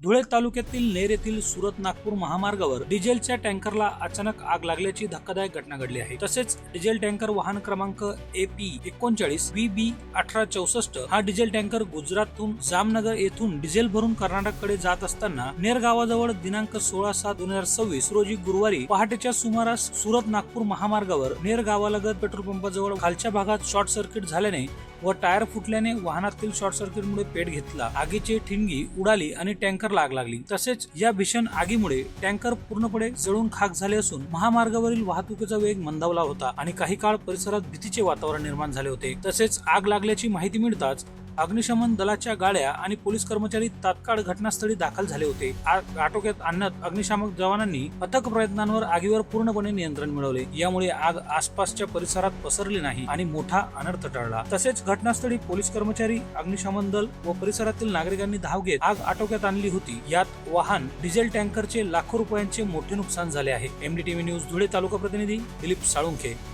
धुळे तालुक्यातील नेर येथील सुरत नागपूर महामार्गावर डिझेलच्या टँकरला अचानक आग लागल्याची धक्कादायक घटना घडली आहे। तसेच डिझेल टँकर वाहन क्रमांक AP 39 VB 1864 हा डिझेल टँकर गुजरातहून जामनगर येथून डिझेल भरून कर्नाटककडे जात असताना नेर गावाजवळ दिनांक 16/7/2026 रोजी गुरुवारी पहाटेच्या सुमारास सुरत नागपूर महामार्गावर नेर गावालगत पेट्रोल पंपाजवळ खालच्या भागात शॉर्ट सर्किट झाल्याने व टायर फुटल्याने वाहनातील शॉर्ट सर्किटमुळे पेट घेतला। आगीची ठिणगी उडाली आणि टँकरला आग लागली। तसेच या भीषण आगीमुळे टँकर पूर्णपणे जळून खाक झाले असून महामार्गावरील वाहतुकीचा वेग मंदावला होता आणि काही काळ परिसरात भीतीचे वातावरण निर्माण झाले होते। तसेच आग लागल्याची माहिती मिळताच अग्निशमन दलाच्या गाड्या आणि पोलीस कर्मचारी तात्काळ घटनास्थळी दाखल झाले होते। आग आटोक्यात आणण्यात अग्निशामक जवानांनी अथक प्रयत्नांवर आगीवर पूर्णपणे नियंत्रण मिळवले। यामुळे आग आसपासच्या परिसरात पसरली नाही आणि मोठा अनर्थ टळला। तसेच घटनास्थळी पोलीस कर्मचारी, अग्निशमन दल व परिसरातील नागरिकांनी धाव घेत आग आटोक्यात आणली होती। यात वाहन डिझेल टँकरचे लाखो रुपयांचे मोठे नुकसान झाले आहे। MDTV न्यूज धुळे तालुका प्रतिनिधी दिलीप साळुंखे।